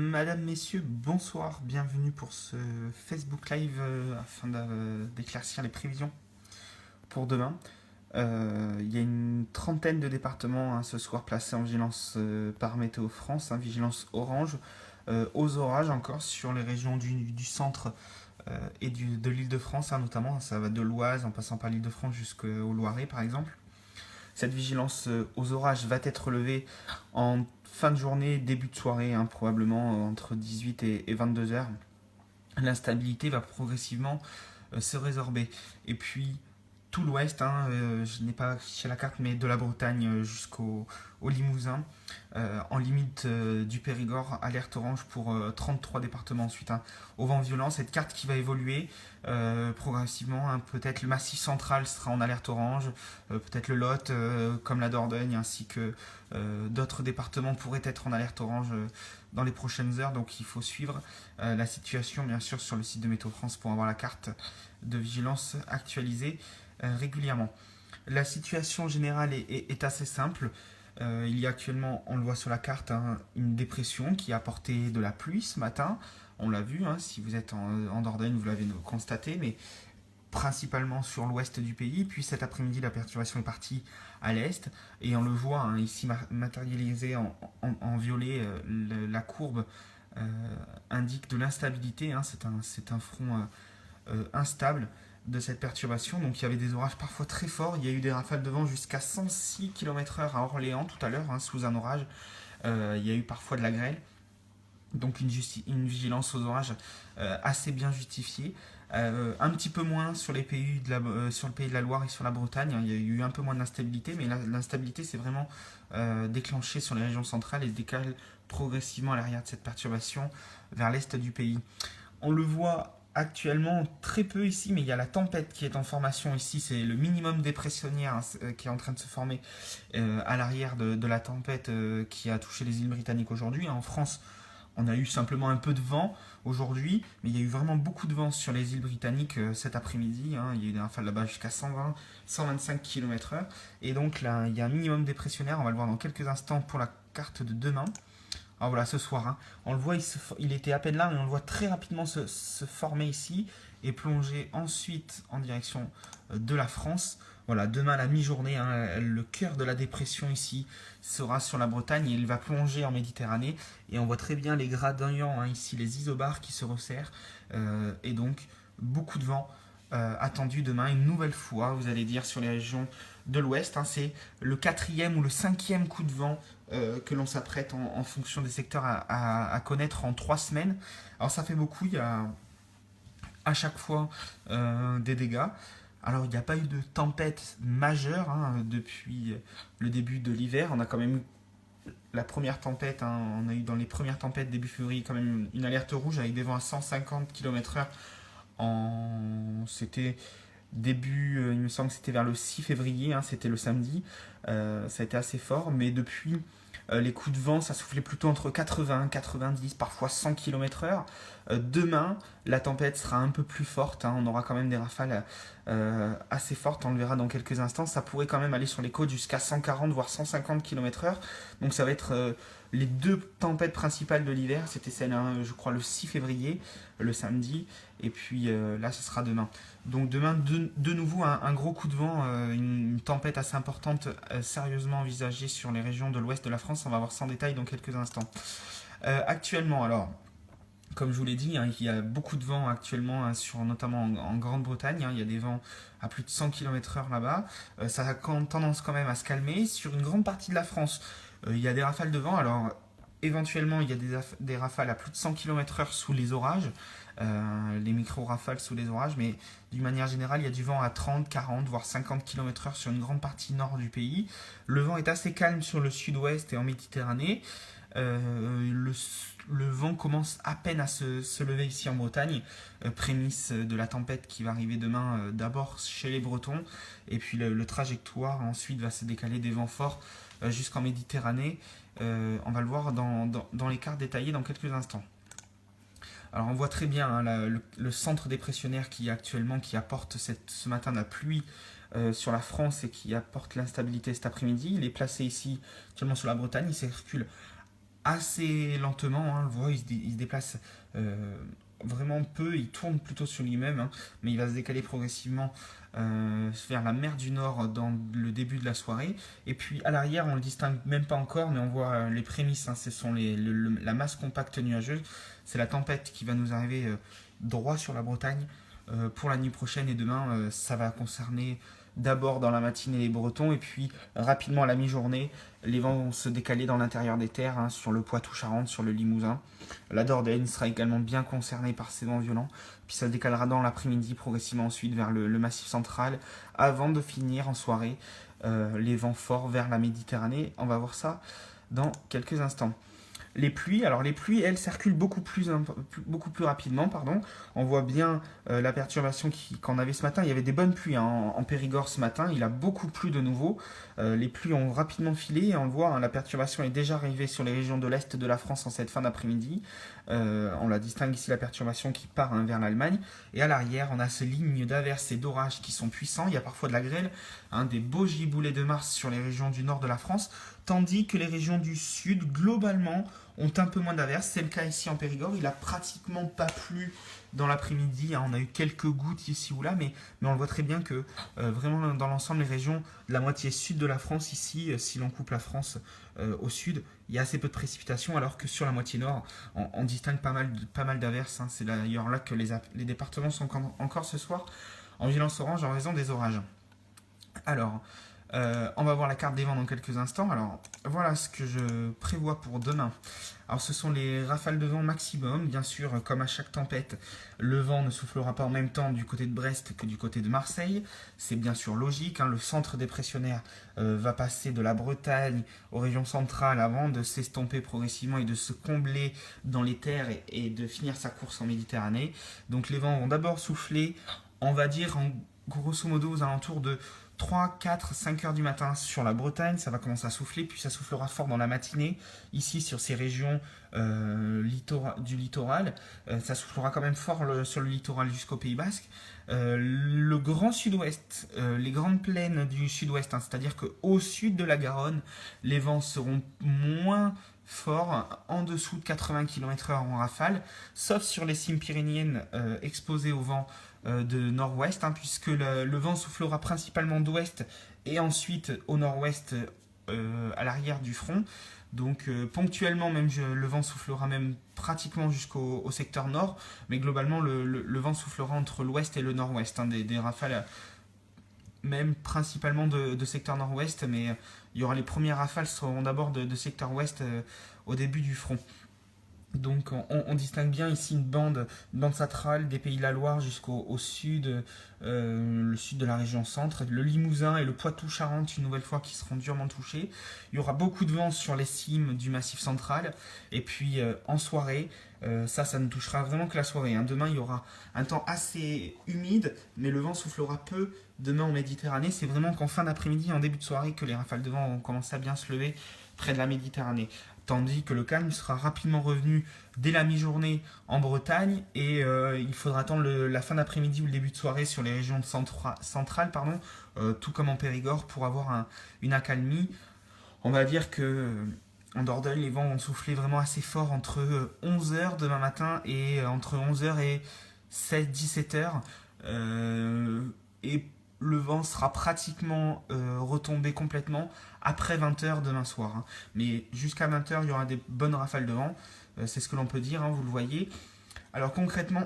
Madame, Messieurs, bonsoir, bienvenue pour ce Facebook Live afin d'éclaircir les prévisions pour demain. Il y a une trentaine de départements ce soir placés en vigilance par Météo France, vigilance orange, aux orages encore sur les régions du centre de l'Île-de-France notamment. Ça va de l'Oise en passant par l'Île-de-France jusqu'au Loiret par exemple. Cette vigilance aux orages va être levée en fin de journée, début de soirée, probablement entre 18 et 22 heures. L'instabilité va progressivement se résorber. Et puis tout l'ouest, je n'ai pas affiché la carte, mais de la Bretagne au Limousin, en limite du Périgord, alerte orange pour 33 départements ensuite. Au vent violent, cette carte qui va évoluer progressivement. Peut-être le Massif central sera en alerte orange, peut-être le Lot, comme la Dordogne, ainsi que d'autres départements pourraient être en alerte orange dans les prochaines heures. Donc il faut suivre la situation, bien sûr, sur le site de Météo France pour avoir la carte de vigilance actualisée régulièrement. La situation générale est assez simple. Il y a actuellement, on le voit sur la carte, une dépression qui a apporté de la pluie ce matin. On l'a vu, si vous êtes en Dordogne, vous l'avez constaté, mais principalement sur l'ouest du pays. Puis cet après-midi, la perturbation est partie à l'est. Et on le voit ici matérialisé en violet, la courbe indique de l'instabilité. C'est un front instable de cette perturbation. Donc il y avait des orages parfois très forts. Il y a eu des rafales de vent jusqu'à 106 km/h à Orléans tout à l'heure, sous un orage. Il y a eu parfois de la grêle. Donc une vigilance aux orages assez bien justifiée. Un petit peu moins sur le pays de la Loire et sur la Bretagne. Il y a eu un peu moins d'instabilité, mais l'instabilité s'est vraiment déclenchée sur les régions centrales et se décale progressivement à l'arrière de cette perturbation vers l'est du pays. On le voit actuellement très peu ici, mais il y a la tempête qui est en formation ici. C'est le minimum dépressionnaire qui est en train de se former à l'arrière de la tempête qui a touché les îles britanniques aujourd'hui. En France, on a eu simplement un peu de vent aujourd'hui, mais il y a eu vraiment beaucoup de vent sur les îles britanniques cet après-midi. Il y a eu des rafales là-bas jusqu'à 120, 125 km/h. Et donc là, il y a un minimum dépressionnaire. On va le voir dans quelques instants pour la carte de demain. Alors voilà, ce soir, on le voit, il était à peine là, mais on le voit très rapidement se former ici et plonger ensuite en direction de la France. Voilà, demain à la mi-journée, le cœur de la dépression ici sera sur la Bretagne et il va plonger en Méditerranée. Et on voit très bien les gradients ici, les isobars qui se resserrent. Et donc, beaucoup de vent attendu demain, une nouvelle fois, vous allez dire, sur les régions de l'ouest. C'est le quatrième ou le cinquième coup de vent que l'on s'apprête en fonction des secteurs à connaître en 3 semaines. Alors ça fait beaucoup, il y a à chaque fois des dégâts. Alors il n'y a pas eu de tempête majeure depuis le début de l'hiver. On a quand même eu la première tempête, on a eu dans les premières tempêtes début février quand même une alerte rouge avec des vents à 150 km/h. C'était début, il me semble que c'était vers le 6 février, c'était le samedi. Ça a été assez fort, mais depuis les coups de vent, ça soufflait plutôt entre 80, 90, parfois 100 km/h. Demain, la tempête sera un peu plus forte. On aura quand même des rafales assez fortes. On le verra dans quelques instants. Ça pourrait quand même aller sur les côtes jusqu'à 140, voire 150 km/h. Donc ça va être les deux tempêtes principales de l'hiver. C'était celle, je crois, le 6 février, le samedi. Et puis là, ce sera demain. Donc demain, de nouveau, un gros coup de vent, une tempête assez importante, sérieusement envisagée sur les régions de l'ouest de la France. On va voir ça en détail dans quelques instants. Actuellement, alors, comme je vous l'ai dit, il y a beaucoup de vent actuellement, notamment en Grande-Bretagne. Il y a des vents à plus de 100 km/h là-bas. Ça a tendance quand même à se calmer. Sur une grande partie de la France, il y a des rafales de vent. Alors, éventuellement, il y a des rafales à plus de 100 km/h sous les orages. Les micro-rafales sous les orages, mais d'une manière générale, il y a du vent à 30, 40, voire 50 km/h sur une grande partie nord du pays. Le vent est assez calme sur le sud-ouest et en Méditerranée. Le vent commence à peine à se lever ici en Bretagne, prémisse de la tempête qui va arriver demain, d'abord chez les Bretons, et puis le trajectoire ensuite va se décaler des vents forts jusqu'en Méditerranée. On va le voir dans les cartes détaillées dans quelques instants. Alors on voit très bien le centre dépressionnaire qui apporte ce matin de la pluie sur la France et qui apporte l'instabilité cet après-midi. Il est placé ici actuellement sur la Bretagne, il circule assez lentement, hein, le vent il se déplace vraiment peu, il tourne plutôt sur lui-même, hein, mais il va se décaler progressivement vers la mer du Nord dans le début de la soirée. Et puis à l'arrière, on ne le distingue même pas encore, mais on voit les prémices, hein, ce sont la masse compacte nuageuse, c'est la tempête qui va nous arriver droit sur la Bretagne pour la nuit prochaine et demain. Ça va concerner d'abord dans la matinée les Bretons et puis rapidement à la mi-journée, les vents vont se décaler dans l'intérieur des terres, hein, sur le Poitou-Charentes, sur le Limousin. La Dordogne sera également bien concernée par ces vents violents. Puis ça se décalera dans l'après-midi progressivement ensuite vers le Massif central avant de finir en soirée les vents forts vers la Méditerranée. On va voir ça dans quelques instants. Les pluies, elles circulent beaucoup plus rapidement, pardon. On voit bien la perturbation qu'on avait ce matin. Il y avait des bonnes pluies, hein, en Périgord ce matin. Il a beaucoup plu de nouveau. Les pluies ont rapidement filé et on le voit, hein, la perturbation est déjà arrivée sur les régions de l'Est de la France en cette fin d'après-midi. On la distingue ici, la perturbation qui part, hein, vers l'Allemagne. Et à l'arrière, on a ces lignes d'averses et d'orages qui sont puissants. Il y a parfois de la grêle, hein, des beaux giboulées de Mars sur les régions du nord de la France, tandis que les régions du sud, globalement, ont un peu moins d'averses. C'est le cas ici en Périgord. Il a pratiquement pas plu dans l'après-midi, hein. On a eu quelques gouttes ici ou là, mais on le voit très bien que vraiment dans l'ensemble, les régions de la moitié sud de la France, ici, si l'on coupe la France au sud, il y a assez peu de précipitations, alors que sur la moitié nord, on distingue pas mal d'averses, hein. C'est d'ailleurs là que les départements sont encore ce soir en vigilance orange en raison des orages. Alors, on va voir la carte des vents dans quelques instants. Alors, voilà ce que je prévois pour demain. Alors, ce sont les rafales de vent maximum. Bien sûr, comme à chaque tempête, le vent ne soufflera pas en même temps du côté de Brest que du côté de Marseille. C'est bien sûr logique, hein. Le centre dépressionnaire va passer de la Bretagne aux régions centrales avant de s'estomper progressivement et de se combler dans les terres et de finir sa course en Méditerranée. Donc, les vents vont d'abord souffler, on va dire, grosso modo aux alentours de 3, 4, 5 heures du matin sur la Bretagne, ça va commencer à souffler, puis ça soufflera fort dans la matinée, ici sur ces régions du littoral. Ça soufflera quand même fort sur le littoral jusqu'au Pays Basque. Le grand sud-ouest, les grandes plaines du sud-ouest, hein, c'est-à-dire qu'au sud de la Garonne, les vents seront moins forts, en dessous de 80 km/h en rafale, sauf sur les cimes pyrénéennes exposées au vent de nord-ouest, hein, puisque le vent soufflera principalement d'ouest et ensuite au nord-ouest à l'arrière du front. Donc ponctuellement, même le vent soufflera même pratiquement jusqu'au secteur nord, mais globalement le vent soufflera entre l'ouest et le nord-ouest, hein, des rafales même principalement de secteur nord-ouest, mais il y aura les premières rafales seront d'abord de secteur ouest au début du front. Donc on distingue bien ici une bande centrale des Pays de la Loire jusqu'au sud, le sud de la région centre, le Limousin et le Poitou-Charentes une nouvelle fois qui seront durement touchés. Il y aura beaucoup de vent sur les cimes du Massif central et puis en soirée, ça ne touchera vraiment que la soirée, hein. Demain il y aura un temps assez humide mais le vent soufflera peu demain en Méditerranée. C'est vraiment qu'en fin d'après-midi, en début de soirée que les rafales de vent vont commencer à bien se lever près de la Méditerranée. Tandis que le calme sera rapidement revenu dès la mi-journée en Bretagne et il faudra attendre la fin d'après-midi ou le début de soirée sur les régions centrales, tout comme en Périgord, pour avoir une accalmie. On va dire que en Dordogne, les vents vont souffler vraiment assez fort entre 11 h demain matin et entre 11 h et 17 h. Et le vent sera pratiquement retombé complètement après 20 h demain soir, hein. Mais jusqu'à 20 h, il y aura des bonnes rafales de vent. C'est ce que l'on peut dire, hein, vous le voyez. Alors concrètement,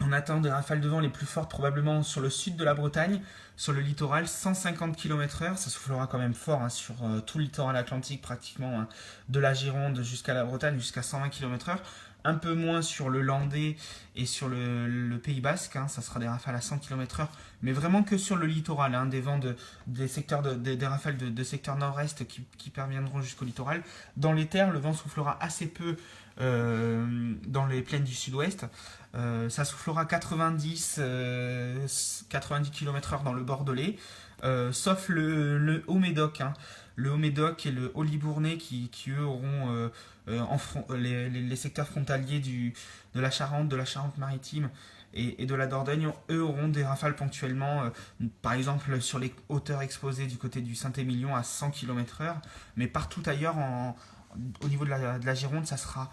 on attend des rafales de vent les plus fortes probablement sur le sud de la Bretagne, sur le littoral, 150 km/h. Ça soufflera quand même fort, hein, sur tout le littoral atlantique pratiquement, hein, de la Gironde jusqu'à la Bretagne, jusqu'à 120 km/h. Un peu moins sur le Landais et sur le Pays Basque, hein, ça sera des rafales à 100 km/h, mais vraiment que sur le littoral, hein, des vents des rafales de secteur nord-est qui parviendront jusqu'au littoral. Dans les terres, le vent soufflera assez peu dans les plaines du sud-ouest. Ça soufflera 90 km/h dans le Bordelais, sauf le Haut-Médoc, hein. Le Haut-Médoc et le Haut-Libournais qui eux auront les secteurs frontaliers de la Charente, de la Charente-Maritime et de la Dordogne, eux auront des rafales ponctuellement, par exemple sur les hauteurs exposées du côté du Saint-Émilion à 100 km/h, mais partout ailleurs au niveau de la Gironde, ça sera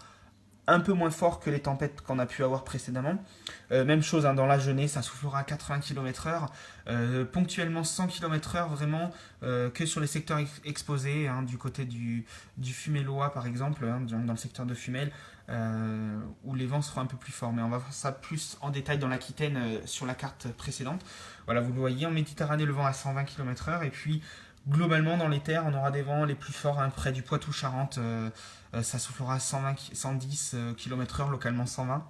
un peu moins fort que les tempêtes qu'on a pu avoir précédemment. Même chose, hein, dans la Genée, ça soufflera à 80 km/h, ponctuellement 100 km/h, vraiment que sur les secteurs exposés, hein, du côté du Fumellois par exemple, hein, dans le secteur de Fumel, où les vents seront un peu plus forts. Mais on va voir ça plus en détail dans l'Aquitaine sur la carte précédente. Voilà, vous le voyez, en Méditerranée, le vent à 120 km/h, et puis globalement, dans les terres, on aura des vents les plus forts, hein, près du Poitou-Charentes. Ça soufflera à 120, 110 km/h, localement 120.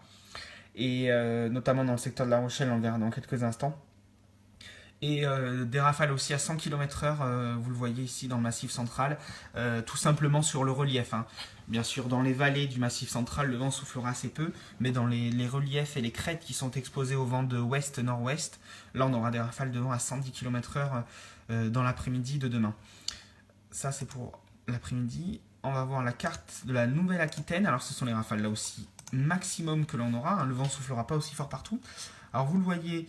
Et notamment dans le secteur de La Rochelle, on le verra dans quelques instants. Et des rafales aussi à 100 km/h, vous le voyez ici dans le Massif central, tout simplement sur le relief, hein. Bien sûr, dans les vallées du Massif central, le vent soufflera assez peu, mais dans les reliefs et les crêtes qui sont exposés au vent de ouest-nord-ouest, là on aura des rafales de vent à 110 km/h dans l'après-midi de demain. Ça c'est pour l'après-midi. On va voir la carte de la Nouvelle-Aquitaine. Alors ce sont les rafales là aussi maximum que l'on aura, hein. Le vent ne soufflera pas aussi fort partout. Alors vous le voyez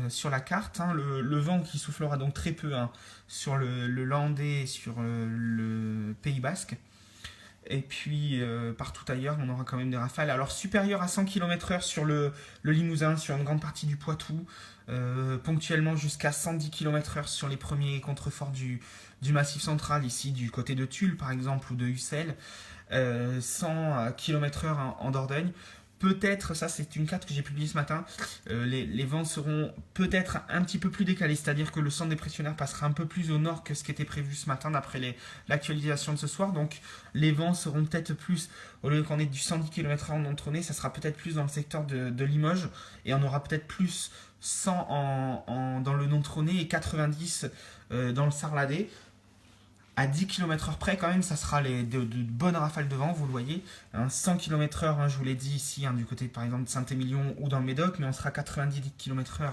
sur la carte, hein, le vent qui soufflera donc très peu, hein, sur le Landais et sur le Pays Basque. Et puis partout ailleurs, on aura quand même des rafales. Alors supérieures à 100 km/h sur le Limousin, sur une grande partie du Poitou, ponctuellement jusqu'à 110 km/h sur les premiers contreforts du Massif central, ici du côté de Tulle par exemple, ou de Ussel, 100 km/h en Dordogne. Peut-être, ça c'est une carte que j'ai publiée ce matin, les vents seront peut-être un petit peu plus décalés, c'est-à-dire que le centre dépressionnaire passera un peu plus au nord que ce qui était prévu ce matin d'après l'actualisation de ce soir. Donc les vents seront peut-être plus, au lieu qu'on ait du 110 km/h en Entronnay, ça sera peut-être plus dans le secteur de Limoges, et on aura peut-être plus 100 dans le Nontronais et 90 dans le Sarladais. À 10 km/h près, quand même, ça sera de bonnes rafales de vent, vous le voyez. Hein, 100 km/h, hein, je vous l'ai dit ici, hein, du côté par exemple de Saint-Émilion ou dans le Médoc, mais on sera à 90 km/h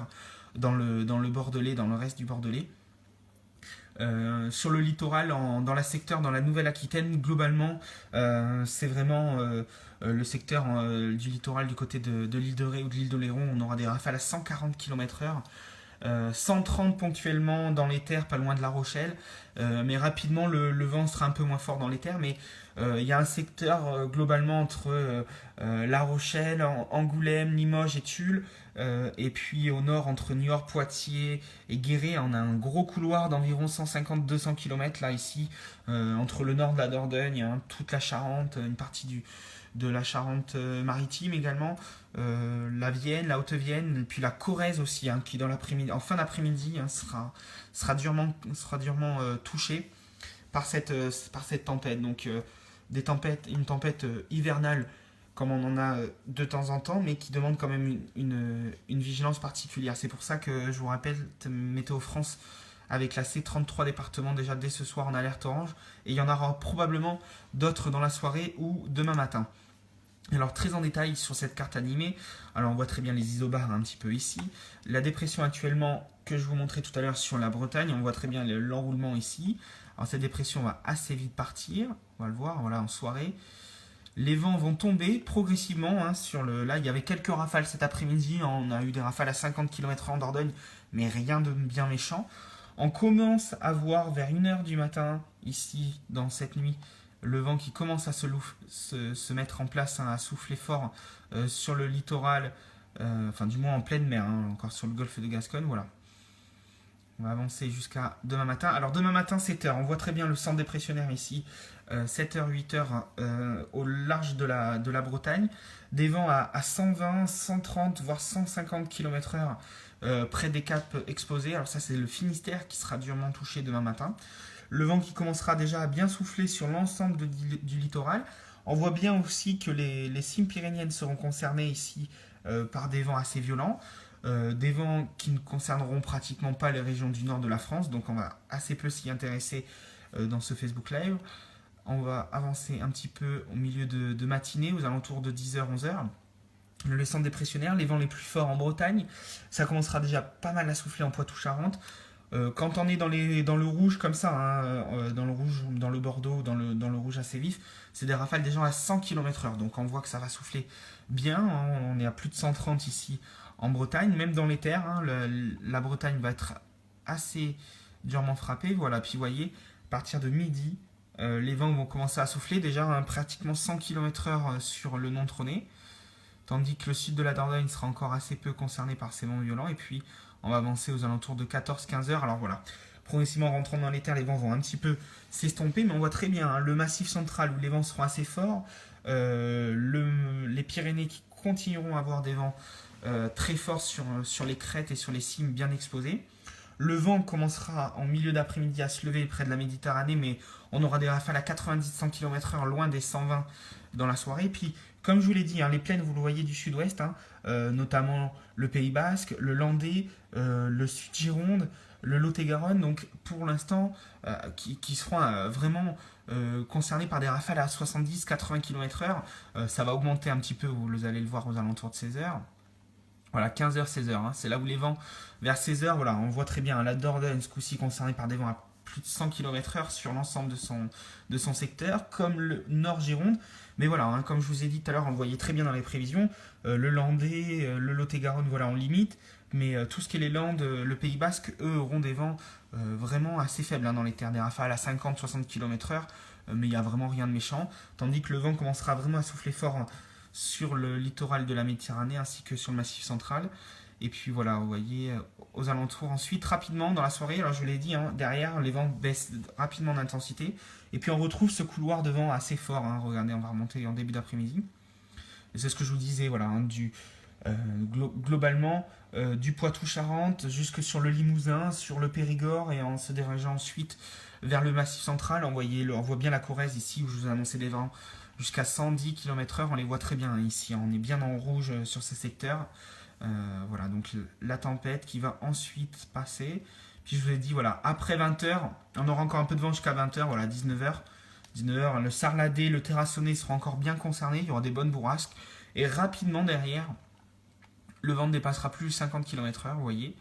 dans le Bordelais, dans le reste du Bordelais. Sur le littoral, dans la Nouvelle-Aquitaine, globalement, c'est vraiment le secteur du littoral du côté de l'île de Ré ou de l'île d'Oléron. On aura des rafales à 140 km/h. 130 ponctuellement dans les terres, pas loin de La Rochelle, mais rapidement le vent sera un peu moins fort dans les terres, mais il y a un secteur globalement entre La Rochelle, Angoulême, Limoges et Tulle, et puis au nord entre Niort, Poitiers et Guéret, on a un gros couloir d'environ 150-200 km là ici, entre le nord de la Dordogne, hein, toute la Charente, une partie de la Charente-Maritime également, la Vienne, la Haute-Vienne, et puis la Corrèze aussi, hein, qui en fin d'après-midi, hein, sera durement touchée par cette tempête. Donc une tempête hivernale comme on en a de temps en temps, mais qui demande quand même une vigilance particulière. C'est pour ça que je vous rappelle, Météo France avait classé 33 départements déjà dès ce soir en alerte orange, et il y en aura probablement d'autres dans la soirée ou demain matin. Alors très en détail sur cette carte animée, alors on voit très bien les isobars un petit peu ici, la dépression actuellement que je vous montrais tout à l'heure sur la Bretagne, on voit très bien l'enroulement ici. Alors cette dépression va assez vite partir, on va le voir, voilà, en soirée. Les vents vont tomber progressivement, hein, là il y avait quelques rafales cet après-midi, on a eu des rafales à 50 km/h en Dordogne, mais rien de bien méchant. On commence à voir vers 1h du matin, ici, dans cette nuit, le vent qui commence à se mettre en place, hein, à souffler fort sur le littoral, enfin du moins en pleine mer, hein, encore sur le golfe de Gascogne, voilà. On va avancer jusqu'à demain matin. Alors demain matin, 7h, on voit très bien le centre dépressionnaire ici, 7h, 8h au large de la Bretagne. Des vents à 120, 130, voire 150 km/h près des caps exposés. Alors ça, c'est le Finistère qui sera durement touché demain matin. Le vent qui commencera déjà à bien souffler sur l'ensemble du littoral. On voit bien aussi que les cimes pyrénéennes seront concernées ici par des vents assez violents. Des vents qui ne concerneront pratiquement pas les régions du nord de la France, donc on va assez peu s'y intéresser dans ce Facebook Live. On va avancer un petit peu au milieu de matinée, aux alentours de 10h, 11h. Le centre dépressionnaire, les vents les plus forts en Bretagne, ça commencera déjà pas mal à souffler en Poitou-Charentes. Quand on est dans le rouge comme ça, hein, dans le rouge, dans le Bordeaux, dans le rouge assez vif, c'est des rafales déjà à 100 km/h. Donc on voit que ça va souffler bien, hein, on est à plus de 130 ici en Bretagne, même dans les terres, hein, la Bretagne va être assez durement frappée. Voilà, puis vous voyez, à partir de midi, les vents vont commencer à souffler, déjà hein, pratiquement 100 km/h sur le non-trôné, tandis que le sud de la Dordogne sera encore assez peu concerné par ces vents violents, et puis on va avancer aux alentours de 14-15 heures. Alors voilà, progressivement rentrant dans les terres, les vents vont un petit peu s'estomper, mais on voit très bien hein, le massif central où les vents seront assez forts, les Pyrénées qui continueront à avoir des vents très forts sur les crêtes et sur les cimes bien exposées. Le vent commencera en milieu d'après-midi à se lever près de la Méditerranée, mais on aura des rafales à 90-100 km/h loin des 120 dans la soirée. Puis, comme je vous l'ai dit, hein, les plaines, vous le voyez du sud-ouest, hein, notamment le Pays Basque, le Landais, le Sud-Gironde, le Lot-et-Garonne, donc pour l'instant, qui seront vraiment concernés par des rafales à 70-80 km/h. Ça va augmenter un petit peu, vous allez le voir aux alentours de 16 heures. Voilà, 15h, 16h, hein, c'est là où les vents, vers 16h, voilà, on voit très bien hein, la Dordogne, ce coup-ci concernée par des vents à plus de 100 km/h sur l'ensemble de son secteur, comme le Nord Gironde. Mais voilà, hein, comme je vous ai dit tout à l'heure, on le voyait très bien dans les prévisions, le Landais, le Lot-et-Garonne, voilà, on limite, mais tout ce qui est les Landes, le Pays Basque, eux, auront des vents vraiment assez faibles hein, dans les terres, des rafales à 50-60 km/h, mais il n'y a vraiment rien de méchant, tandis que le vent commencera vraiment à souffler fort hein, sur le littoral de la Méditerranée ainsi que sur le massif central. Et puis voilà, vous voyez, aux alentours ensuite, rapidement dans la soirée, alors je l'ai dit, hein, derrière, les vents baissent rapidement d'intensité. Et puis on retrouve ce couloir de vent assez fort. Hein, regardez, on va remonter en début d'après-midi. Et c'est ce que je vous disais, voilà, hein, globalement, du Poitou-Charentes jusque sur le Limousin, sur le Périgord, et en se dirigeant ensuite vers le massif central, on voit bien la Corrèze ici, où je vous ai annoncé des vents jusqu'à 110 km/h, on les voit très bien hein, ici, on est bien en rouge sur ces secteurs. Voilà, donc la tempête qui va ensuite passer. Puis je vous ai dit, voilà, après 20h, on aura encore un peu de vent jusqu'à 20h, voilà, 19h. 19h, le Sarladé, le Terrassonnet seront encore bien concernés, il y aura des bonnes bourrasques. Et rapidement derrière, le vent ne dépassera plus 50 km/h, vous voyez.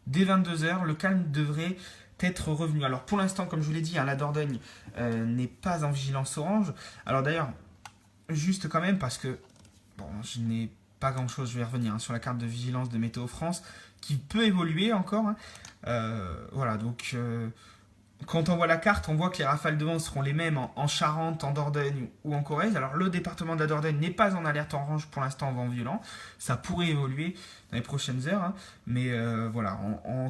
Dès 22h, le calme devrait être revenu. Alors pour l'instant, comme je vous l'ai dit, hein, la Dordogne n'est pas en vigilance orange. Alors d'ailleurs, juste quand même, parce que bon, je n'ai pas grand chose, je vais revenir hein, sur la carte de vigilance de Météo France, qui peut évoluer encore. Hein. Voilà, donc quand on voit la carte, on voit que les rafales de vent seront les mêmes en Charente, en Dordogne ou en Corrèze. Alors le département de la Dordogne n'est pas en alerte orange pour l'instant en vent violent. Ça pourrait évoluer dans les prochaines heures. Hein. Mais voilà,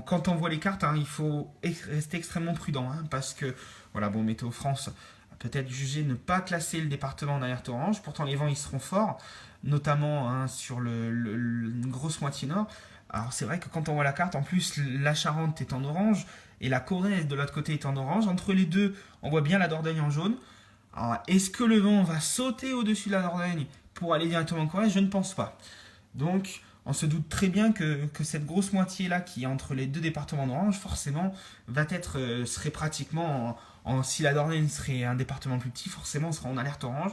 quand on voit les cartes, hein, il faut rester extrêmement prudent. Hein, parce que, voilà, bon, Météo France a peut-être jugé ne pas classer le département en alerte orange. Pourtant les vents ils seront forts, notamment hein, sur une grosse moitié nord. Alors c'est vrai que quand on voit la carte, en plus la Charente est en orange et la Corrèze de l'autre côté est en orange. Entre les deux, on voit bien la Dordogne en jaune. Alors est-ce que le vent va sauter au-dessus de la Dordogne pour aller directement en Corrèze? Je ne pense pas. Donc on se doute très bien que cette grosse moitié-là qui est entre les deux départements d'orange, forcément, serait pratiquement, si la Dordogne serait un département plus petit, forcément on sera en alerte orange.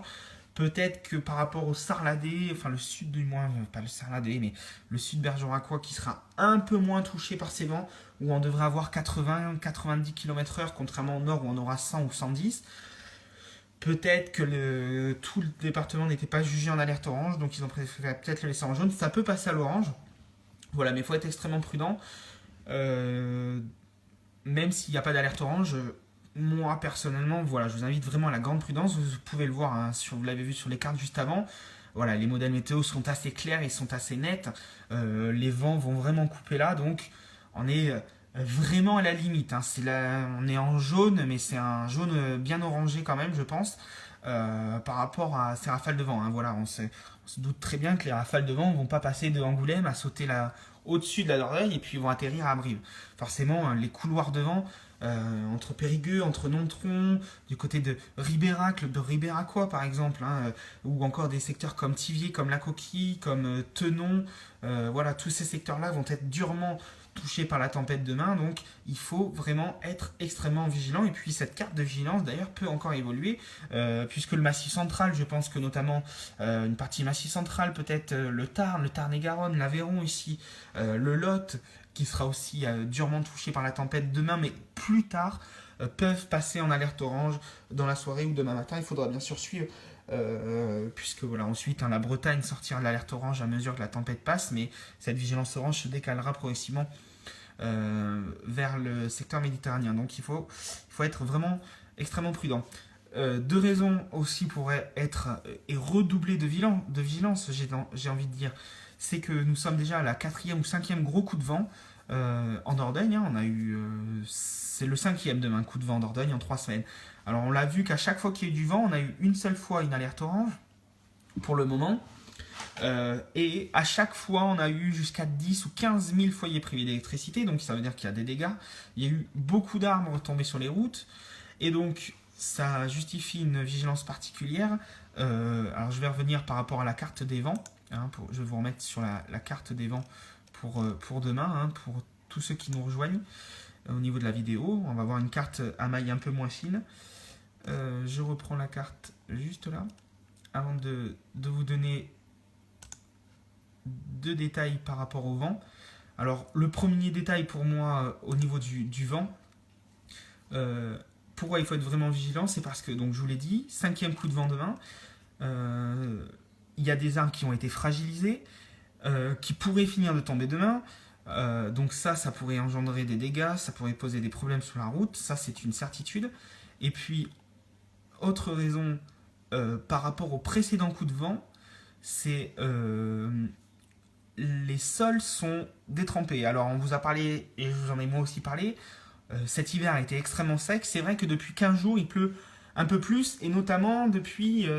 Peut-être que par rapport au Sarladé, enfin le sud du moins, pas le Sarladé, mais le sud bergeracois qui sera un peu moins touché par ces vents, où on devrait avoir 80-90 km/h, contrairement au nord où on aura 100 ou 110. Peut-être que tout le département n'était pas jugé en alerte orange, donc ils ont préféré peut-être le laisser en jaune. Ça peut passer à l'orange, voilà, mais il faut être extrêmement prudent. Euh, Même s'il n'y a pas d'alerte orange, moi personnellement, voilà, je vous invite vraiment à la grande prudence. Vous pouvez le voir, hein, vous l'avez vu sur les cartes juste avant. Voilà, les modèles météo sont assez clairs, ils sont assez nets. Les vents vont vraiment couper là, donc on est vraiment à la limite. Hein. On est en jaune, mais c'est un jaune bien orangé quand même, je pense, par rapport à ces rafales de vent. Hein. Voilà, on se doute très bien que les rafales de vent ne vont pas passer de Angoulême à sauter au-dessus de la Dordogne et puis vont atterrir à Brive. Forcément, les couloirs de vent entre Périgueux, entre Nontron, du côté de Ribérac, de Ribéracois par exemple, hein, ou encore des secteurs comme Thiviers, comme La Coquille, comme Tenon, voilà, tous ces secteurs-là vont être durement touchés par la tempête demain, donc il faut vraiment être extrêmement vigilant. Et puis cette carte de vigilance d'ailleurs peut encore évoluer, puisque le massif central, je pense que notamment une partie du massif central, peut-être le Tarn, le Tarn-et-Garonne, l'Aveyron ici, le Lot, qui sera aussi durement touché par la tempête demain, mais plus tard, peuvent passer en alerte orange dans la soirée ou demain matin. Il faudra bien sûr suivre, puisque voilà, ensuite hein, la Bretagne sortira de l'alerte orange à mesure que la tempête passe, mais cette vigilance orange se décalera progressivement vers le secteur méditerranéen. Donc il faut être vraiment extrêmement prudent. Deux raisons aussi pourraient être et redoubler de vigilance, j'ai envie de dire. C'est que nous sommes déjà à la quatrième ou cinquième gros coup de vent en Dordogne. Hein. On a eu, c'est le cinquième demain coup de vent en Dordogne en 3 semaines. Alors on l'a vu qu'à chaque fois qu'il y a eu du vent, on a eu une seule fois une alerte orange pour le moment. Et à chaque fois, on a eu jusqu'à 10 ou 15 000 foyers privés d'électricité, donc ça veut dire qu'il y a des dégâts. Il y a eu beaucoup d'arbres tombés sur les routes, et donc ça justifie une vigilance particulière. Alors je vais revenir par rapport à la carte des vents. Hein, je vais vous remettre sur la carte des vents pour demain, hein, pour tous ceux qui nous rejoignent au niveau de la vidéo. On va avoir une carte à maille un peu moins fine. Je reprends la carte juste là, avant de vous donner deux détails par rapport au vent. Alors, le premier détail pour moi au niveau du vent, pourquoi il faut être vraiment vigilant, c'est parce que, donc je vous l'ai dit, cinquième coup de vent demain, il y a des arbres qui ont été fragilisés, qui pourraient finir de tomber demain. Donc ça pourrait engendrer des dégâts, ça pourrait poser des problèmes sur la route, ça c'est une certitude. Et puis, autre raison, par rapport au précédent coup de vent, c'est les sols sont détrempés. Alors on vous a parlé, et je vous en ai moi aussi parlé, cet hiver a été extrêmement sec. C'est vrai que depuis 15 jours il pleut un peu plus, et notamment depuis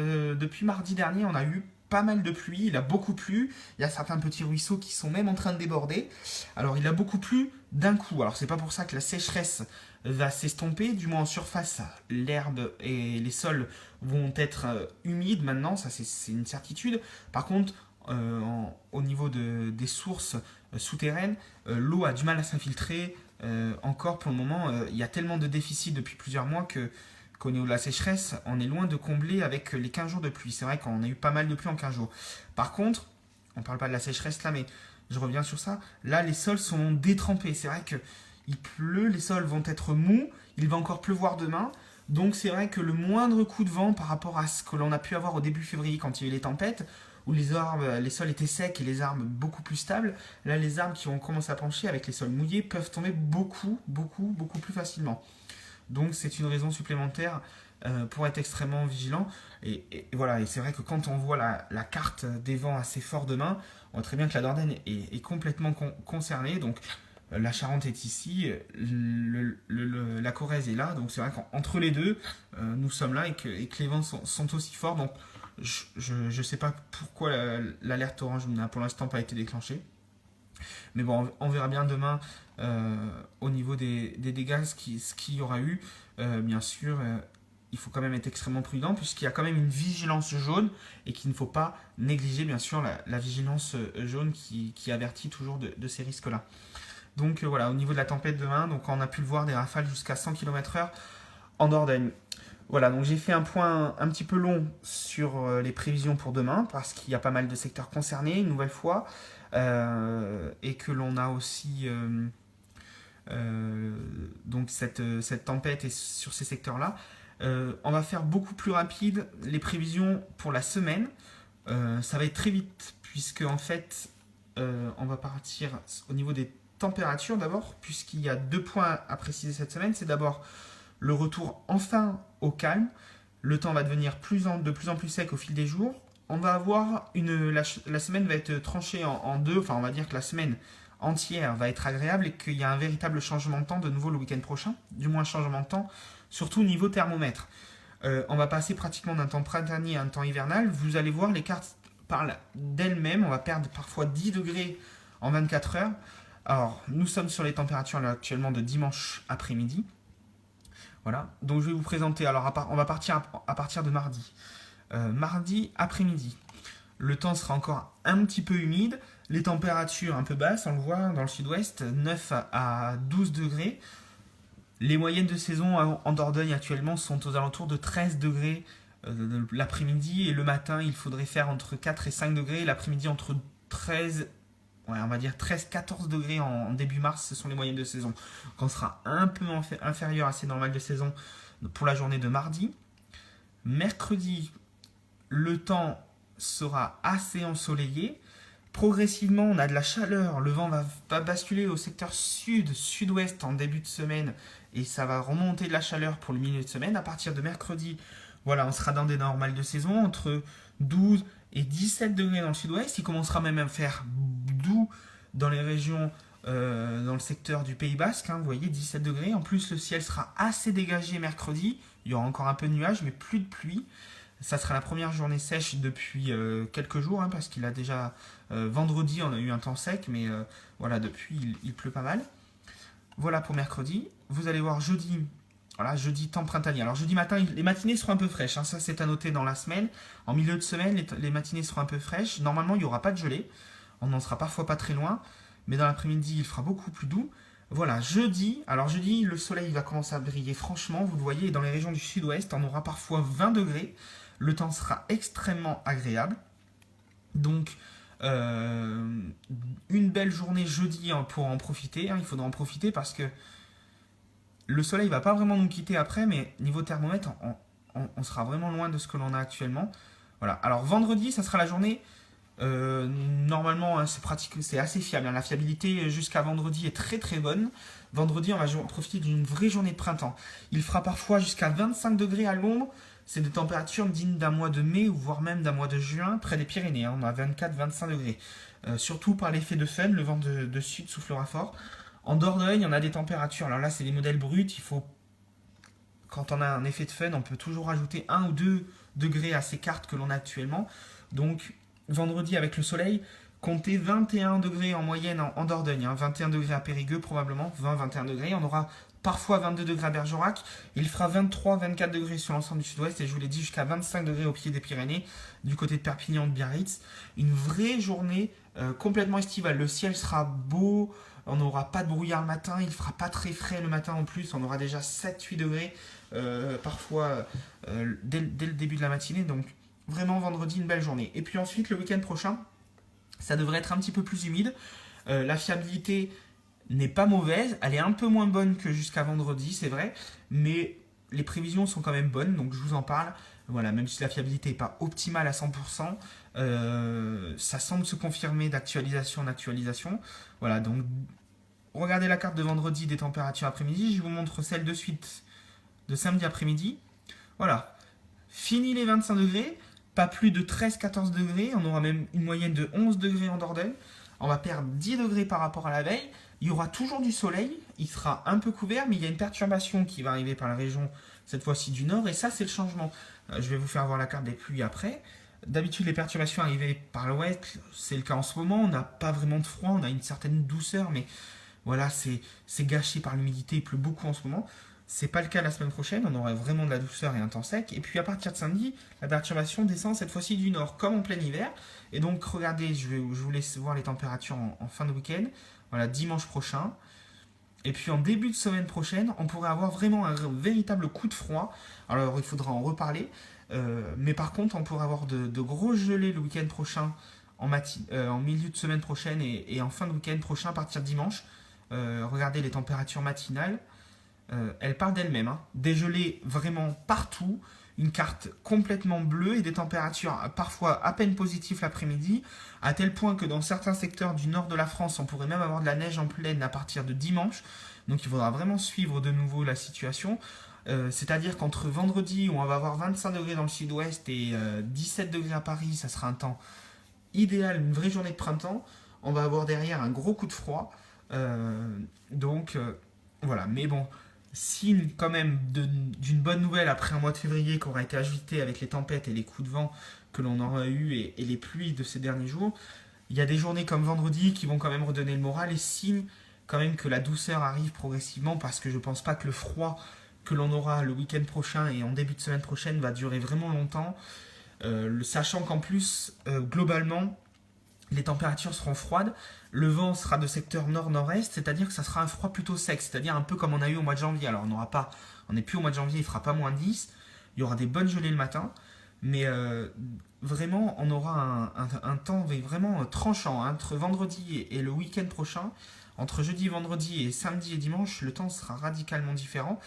mardi dernier on a eu pas mal de pluie, il a beaucoup plu, il y a certains petits ruisseaux qui sont même en train de déborder. Alors il a beaucoup plu d'un coup, alors c'est pas pour ça que la sécheresse va s'estomper, du moins en surface, l'herbe et les sols vont être humides maintenant, ça c'est une certitude. Par contre, au niveau des sources souterraines, l'eau a du mal à s'infiltrer. Encore pour le moment, il y a tellement de déficits depuis plusieurs mois qu'au niveau de la sécheresse, on est loin de combler avec les 15 jours de pluie. C'est vrai qu'on a eu pas mal de pluie en 15 jours. Par contre, on ne parle pas de la sécheresse là, mais je reviens sur ça. Là, les sols sont détrempés. C'est vrai qu'il pleut, les sols vont être mous, il va encore pleuvoir demain. Donc c'est vrai que le moindre coup de vent par rapport à ce que l'on a pu avoir au début février quand il y a eu les tempêtes, où les sols étaient secs et les arbres beaucoup plus stables, là les arbres qui ont commencé à pencher avec les sols mouillés peuvent tomber beaucoup plus facilement. Donc c'est une raison supplémentaire pour être extrêmement vigilant. Et voilà, et c'est vrai que quand on voit la carte des vents assez forts demain, on voit très bien que la Dordogne est complètement concernée. Donc la Charente est ici, la Corrèze est là, donc c'est vrai qu'entre les deux, nous sommes là et que les vents sont aussi forts. Donc je ne sais pas pourquoi l'alerte orange n'a pour l'instant pas été déclenchée. Mais bon, on verra bien demain au niveau des dégâts ce qu'il y aura eu. Bien sûr, il faut quand même être extrêmement prudent puisqu'il y a quand même une vigilance jaune et qu'il ne faut pas négliger bien sûr la vigilance jaune qui avertit toujours de ces risques-là. Donc voilà, au niveau de la tempête demain, donc on a pu le voir, des rafales jusqu'à 100 km/h en Dordogne. Voilà, donc j'ai fait un point un petit peu long sur les prévisions pour demain, parce qu'il y a pas mal de secteurs concernés, une nouvelle fois, et que l'on a aussi donc cette tempête et sur ces secteurs-là. On va faire beaucoup plus rapide les prévisions pour la semaine. Ça va être très vite, puisque en fait, on va partir au niveau des températures d'abord, puisqu'il y a 2 points à préciser cette semaine. C'est d'abord le retour enfin au calme. Le temps va devenir de plus en plus sec au fil des jours. On va avoir la semaine va être tranchée en deux. Enfin, on va dire que la semaine entière va être agréable et qu'il y a un véritable changement de temps de nouveau le week-end prochain. Du moins, changement de temps, surtout au niveau thermomètre. On va passer pratiquement d'un temps printanier à un temps hivernal. Vous allez voir, les cartes parlent d'elles-mêmes. On va perdre parfois 10 degrés en 24 heures. Alors, nous sommes sur les températures là, actuellement de dimanche après-midi. Voilà, donc je vais vous présenter, alors on va partir à partir de mardi. Mardi après-midi, le temps sera encore un petit peu humide, les températures un peu basses, on le voit dans le sud-ouest, 9 à 12 degrés. Les moyennes de saison en Dordogne actuellement sont aux alentours de 13 degrés l'après-midi, et le matin il faudrait faire entre 4 et 5 degrés, l'après-midi entre 13, on va dire 13-14 degrés en début mars, ce sont les moyennes de saison. Donc on sera un peu inférieur à ces normales de saison pour la journée de mardi. Mercredi, le temps sera assez ensoleillé, Progressivement, on a de la chaleur, le vent va basculer au secteur sud-ouest en début de semaine et ça va remonter de la chaleur pour le milieu de semaine. À partir de mercredi, voilà, on sera dans des normales de saison entre 12 et 17 degrés dans le sud-ouest. Il commencera même à faire doux dans les régions, dans le secteur du Pays Basque, hein, vous voyez, 17 degrés. En plus, le ciel sera assez dégagé mercredi. Il y aura encore un peu de nuages, mais plus de pluie. Ça sera la première journée sèche depuis quelques jours, hein, parce qu'il a déjà... vendredi, on a eu un temps sec, mais voilà, depuis, il pleut pas mal. Voilà pour mercredi. Vous allez voir jeudi, voilà, jeudi, temps printanier. Alors jeudi matin, les matinées seront un peu fraîches, hein, ça c'est à noter dans la semaine. En milieu de semaine, les matinées seront un peu fraîches. Normalement, il n'y aura pas de gelée. On en sera parfois pas très loin, mais dans l'après-midi, il fera beaucoup plus doux. Voilà, jeudi, alors jeudi, le soleil va commencer à briller franchement, vous le voyez, et dans les régions du sud-ouest, on aura parfois 20 degrés. Le temps sera extrêmement agréable. Donc, une belle journée jeudi pour en profiter. Hein, il faudra en profiter parce que le soleil ne va pas vraiment nous quitter après, mais niveau thermomètre, on sera vraiment loin de ce que l'on a actuellement. Voilà. Alors vendredi, ça sera la journée. Normalement, hein, c'est assez fiable. Hein. La fiabilité jusqu'à vendredi est très très bonne. Vendredi, on va profiter d'une vraie journée de printemps. Il fera parfois jusqu'à 25 degrés à l'ombre. C'est des températures dignes d'un mois de mai, ou voire même d'un mois de juin, près des Pyrénées. Hein. On a 24-25 degrés. Surtout par l'effet de fun, le vent de sud soufflera fort. En Dordogne, on a des températures. Alors là, c'est des modèles bruts. Quand on a un effet de fun, on peut toujours ajouter 1 ou 2 degrés à ces cartes que l'on a actuellement. Donc, vendredi, avec le soleil, comptez 21 degrés en moyenne en Dordogne. Hein. 21 degrés à Périgueux, probablement. 20-21 degrés. On aura parfois 22 degrés à Bergerac. Il fera 23-24 degrés sur l'ensemble du sud-ouest et je vous l'ai dit jusqu'à 25 degrés au pied des Pyrénées, du côté de Perpignan, de Biarritz. Une vraie journée complètement estivale. Le ciel sera beau, on n'aura pas de brouillard le matin, il fera pas très frais le matin en plus, on aura déjà 7-8 degrés parfois dès le début de la matinée. Donc vraiment vendredi, une belle journée. Et puis ensuite, le week-end prochain, ça devrait être un petit peu plus humide. La fiabilité n'est pas mauvaise, elle est un peu moins bonne que jusqu'à vendredi, c'est vrai, mais les prévisions sont quand même bonnes, donc je vous en parle. Voilà, même si la fiabilité n'est pas optimale à 100%, ça semble se confirmer d'actualisation en actualisation. Voilà, donc regardez la carte de vendredi des températures après-midi, je vous montre celle de suite de samedi après-midi. Voilà, fini les 25 degrés, pas plus de 13-14 degrés, on aura même une moyenne de 11 degrés en Dordogne. On va perdre 10 degrés par rapport à la veille. Il y aura toujours du soleil, il sera un peu couvert, mais il y a une perturbation qui va arriver par la région, cette fois-ci du nord, et ça c'est le changement. Je vais vous faire voir la carte des pluies après. D'habitude les perturbations arrivaient par l'ouest, c'est le cas en ce moment, on n'a pas vraiment de froid, on a une certaine douceur, mais voilà, c'est gâché par l'humidité, il pleut beaucoup en ce moment. C'est pas le cas la semaine prochaine, on aura vraiment de la douceur et un temps sec. Et puis à partir de samedi, la perturbation descend cette fois-ci du nord, comme en plein hiver. Et donc regardez, je vous laisse voir les températures en fin de week-end. Voilà, dimanche prochain. Et puis en début de semaine prochaine, on pourrait avoir vraiment un véritable coup de froid. Alors il faudra en reparler. Mais par contre, on pourrait avoir de gros gelées le week-end prochain, en milieu de semaine prochaine et en fin de week-end prochain à partir de dimanche. Regardez les températures matinales. Elle parle d'elle-même. Hein. Des gelées vraiment partout, une carte complètement bleue et des températures parfois à peine positives l'après-midi, à tel point que dans certains secteurs du nord de la France, on pourrait même avoir de la neige en pleine à partir de dimanche. Donc il faudra vraiment suivre de nouveau la situation. C'est-à-dire qu'entre vendredi, où on va avoir 25 degrés dans le sud-ouest et 17 degrés à Paris, ça sera un temps idéal, une vraie journée de printemps, on va avoir derrière un gros coup de froid. Voilà, mais bon, signe quand même d'une bonne nouvelle après un mois de février qui aura été agité avec les tempêtes et les coups de vent que l'on aura eu et les pluies de ces derniers jours. Il y a des journées comme vendredi qui vont quand même redonner le moral et signe quand même que la douceur arrive progressivement parce que je pense pas que le froid que l'on aura le week-end prochain et en début de semaine prochaine va durer vraiment longtemps, sachant qu'en plus, globalement, les températures seront froides, le vent sera de secteur nord-nord-est, c'est-à-dire que ça sera un froid plutôt sec, c'est-à-dire un peu comme on a eu au mois de janvier. Alors on n'est plus au mois de janvier, il ne fera pas moins 10, il y aura des bonnes gelées le matin, mais vraiment on aura un temps vraiment tranchant. Hein. Entre vendredi et le week-end prochain, entre jeudi, vendredi et samedi et dimanche, le temps sera radicalement différent.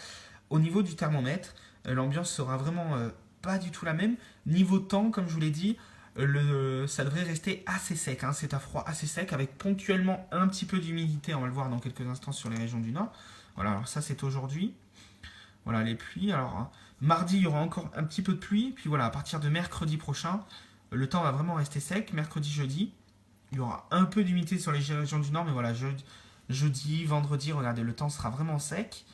Au niveau du thermomètre, l'ambiance sera vraiment pas du tout la même. Niveau temps, comme je vous l'ai dit, Ça devrait rester assez sec, hein, c'est à froid assez sec, avec ponctuellement un petit peu d'humidité, on va le voir dans quelques instants sur les régions du nord. Voilà, alors ça c'est aujourd'hui. Voilà les pluies. Alors, hein, mardi, il y aura encore un petit peu de pluie. Puis voilà, à partir de mercredi prochain, le temps va vraiment rester sec. Mercredi, jeudi, il y aura un peu d'humidité sur les régions du nord. Mais voilà, jeudi, vendredi, regardez, le temps sera vraiment sec.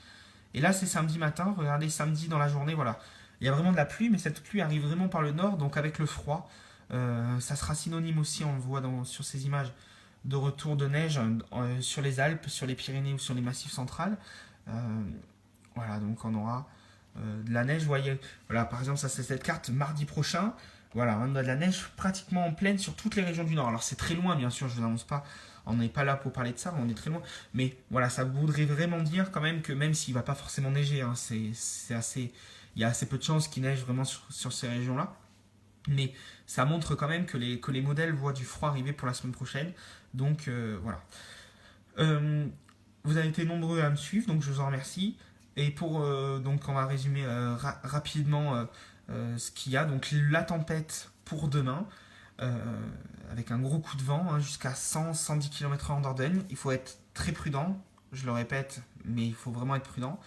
Et là, c'est samedi matin. Regardez, samedi dans la journée, voilà. Il y a vraiment de la pluie, mais cette pluie arrive vraiment par le nord. Donc avec le froid, ça sera synonyme aussi, on le voit sur ces images, de retour de neige sur les Alpes, sur les Pyrénées ou sur les massifs centrales. Euh, voilà, donc on aura de la neige, vous voyez, voilà, par exemple, ça c'est cette carte mardi prochain. Voilà, on a de la neige pratiquement en pleine sur toutes les régions du Nord. Alors c'est très loin, bien sûr, je ne vous annonce pas, on n'est pas là pour parler de ça, on est très loin. Mais voilà, ça voudrait vraiment dire quand même que même s'il ne va pas forcément neiger, hein, c'est assez, il y a assez peu de chances qu'il neige vraiment sur ces régions-là. Mais ça montre quand même que les modèles voient du froid arriver pour la semaine prochaine. Donc voilà. Euh, vous avez été nombreux à me suivre, donc je vous en remercie. Et donc on va résumer rapidement ce qu'il y a. Donc la tempête pour demain, euh, avec un gros coup de vent, hein, jusqu'à 100-110 km/h en Dordogne. Il faut être très prudent, je le répète, mais il faut vraiment être prudent.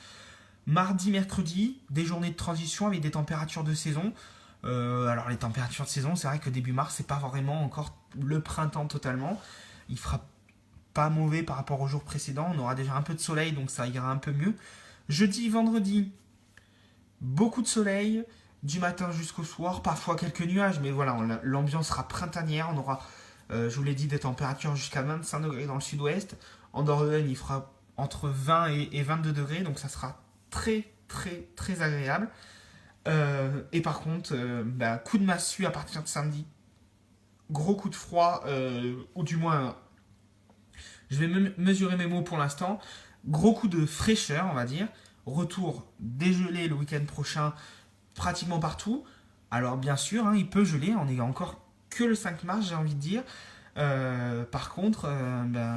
Mardi, mercredi, des journées de transition avec des températures de saison. Alors les températures de saison, c'est vrai que début mars, c'est pas vraiment encore le printemps totalement. Il fera pas mauvais par rapport aux jours précédents. On aura déjà un peu de soleil, donc ça ira un peu mieux. Jeudi, vendredi, beaucoup de soleil, du matin jusqu'au soir, parfois quelques nuages, mais voilà, l'ambiance sera printanière. On aura, je vous l'ai dit, des températures jusqu'à 25 degrés dans le sud-ouest. En Dordogne, il fera entre 20 et 22 degrés, donc ça sera très, très, très agréable. Et par contre, coup de massue à partir de samedi. Gros coup de froid, ou du moins, je vais mesurer mes mots pour l'instant. Gros coup de fraîcheur, on va dire. Retour dégelé le week-end prochain, pratiquement partout. Alors bien sûr, hein, il peut geler, on n'est encore que le 5 mars, j'ai envie de dire. Par contre,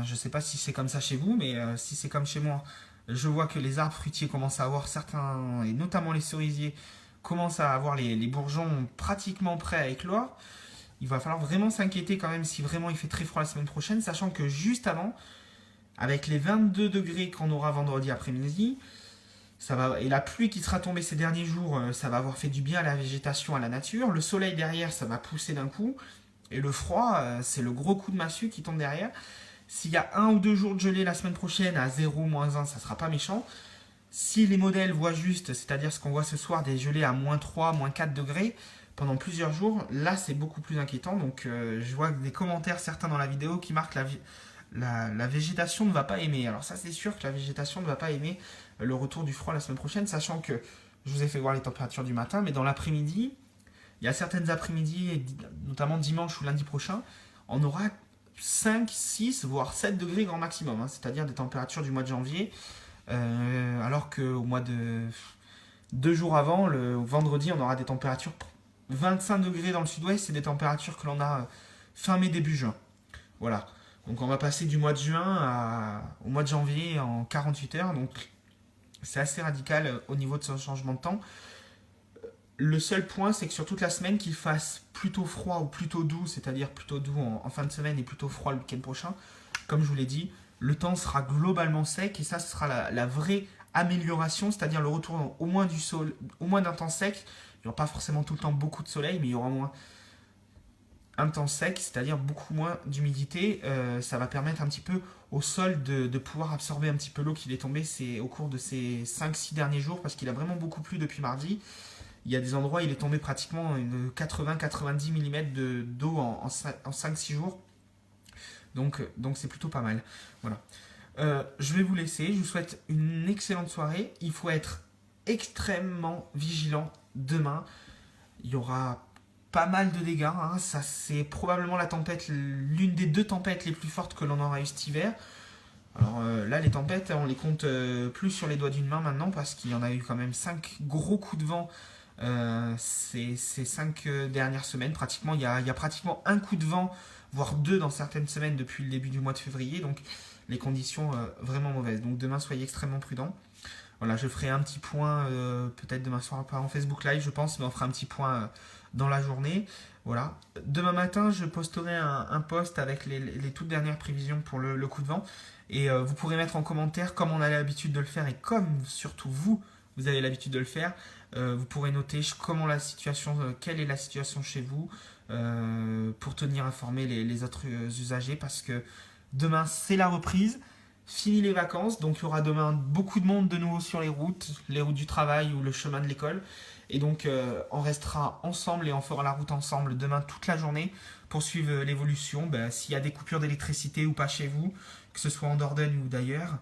je ne sais pas si c'est comme ça chez vous, mais si c'est comme chez moi, je vois que les arbres fruitiers commencent à avoir certains, et notamment les cerisiers, commencent à avoir les bourgeons pratiquement prêts à éclore. Il va falloir vraiment s'inquiéter quand même si vraiment il fait très froid la semaine prochaine, sachant que juste avant, avec les 22 degrés qu'on aura vendredi après-midi, ça va, et la pluie qui sera tombée ces derniers jours, ça va avoir fait du bien à la végétation, à la nature. Le soleil derrière, ça va pousser d'un coup. Et le froid, c'est le gros coup de massue qui tombe derrière. S'il y a 1 ou 2 jours de gelée la semaine prochaine à 0, -1, ça sera pas méchant. Si les modèles voient juste, c'est-à-dire ce qu'on voit ce soir, des gelées à -3, -4 degrés pendant plusieurs jours, là c'est beaucoup plus inquiétant. Donc je vois des commentaires certains dans la vidéo qui marquent la végétation ne va pas aimer. Alors ça c'est sûr que la végétation ne va pas aimer le retour du froid la semaine prochaine, sachant que je vous ai fait voir les températures du matin, mais dans l'après-midi, il y a certaines après-midi, notamment dimanche ou lundi prochain, on aura 5, 6, voire 7 degrés grand maximum, hein, c'est-à-dire des températures du mois de janvier, alors qu'au mois de 2 jours avant, le vendredi, on aura des températures 25 degrés dans le sud-ouest, c'est des températures que l'on a fin mai, début juin. Voilà. Donc on va passer du mois de juin au mois de janvier en 48 heures, donc c'est assez radical au niveau de ce changement de temps. Le seul point, c'est que sur toute la semaine, qu'il fasse plutôt froid ou plutôt doux, c'est-à-dire plutôt doux en fin de semaine et plutôt froid le week-end prochain, comme je vous l'ai dit, le temps sera globalement sec et ça, ce sera la vraie amélioration, c'est-à-dire le retour au moins au moins d'un temps sec. Il n'y aura pas forcément tout le temps beaucoup de soleil, mais il y aura moins un temps sec, c'est-à-dire beaucoup moins d'humidité. Ça va permettre un petit peu au sol de pouvoir absorber un petit peu l'eau qui est tombée au cours de ces 5-6 derniers jours, parce qu'il a vraiment beaucoup plu depuis mardi. Il y a des endroits où il est tombé pratiquement 80-90 mm d'eau en 5-6 jours. Donc c'est plutôt pas mal. Voilà. Je vais vous laisser. Je vous souhaite une excellente soirée. Il faut être extrêmement vigilant demain. Il y aura pas mal de dégâts, hein. Ça, c'est probablement l'une des 2 tempêtes les plus fortes que l'on aura eu cet hiver. Alors là, les tempêtes, on les compte plus sur les doigts d'une main maintenant, parce qu'il y en a eu quand même 5 gros coups de vent ces 5 dernières semaines. Pratiquement, il y a pratiquement un coup de vent, voire 2 dans certaines semaines depuis le début du mois de février. Donc les conditions vraiment mauvaises. Donc demain, soyez extrêmement prudents. Voilà, je ferai un petit point peut-être demain soir, pas en Facebook Live je pense, mais on fera un petit point dans la journée. Voilà. Demain matin, je posterai un post avec les toutes dernières prévisions pour le coup de vent. Et vous pourrez mettre en commentaire, comme on a l'habitude de le faire et comme surtout vous avez l'habitude de le faire. Vous pourrez noter comment la situation, quelle est la situation chez vous pour tenir informés les autres usagers parce que demain c'est la reprise, fini les vacances, donc il y aura demain beaucoup de monde de nouveau sur les routes du travail ou le chemin de l'école. Et donc on restera ensemble et on fera la route ensemble demain toute la journée pour suivre l'évolution. Ben, s'il y a des coupures d'électricité ou pas chez vous, que ce soit en Dordogne ou d'ailleurs,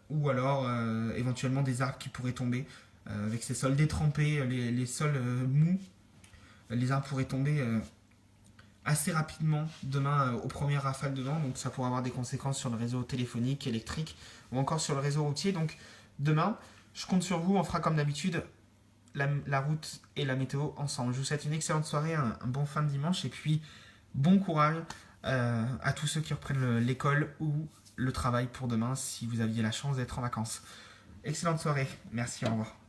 ou alors éventuellement des arbres qui pourraient tomber. Avec ces sols détrempés, les sols mous, les arbres pourraient tomber assez rapidement demain aux premières rafales de vent, donc ça pourrait avoir des conséquences sur le réseau téléphonique, électrique ou encore sur le réseau routier. Donc demain, je compte sur vous, on fera comme d'habitude la route et la météo ensemble. Je vous souhaite une excellente soirée, un bon fin de dimanche et puis bon courage à tous ceux qui reprennent l'école ou le travail pour demain si vous aviez la chance d'être en vacances. Excellente soirée, merci, au revoir.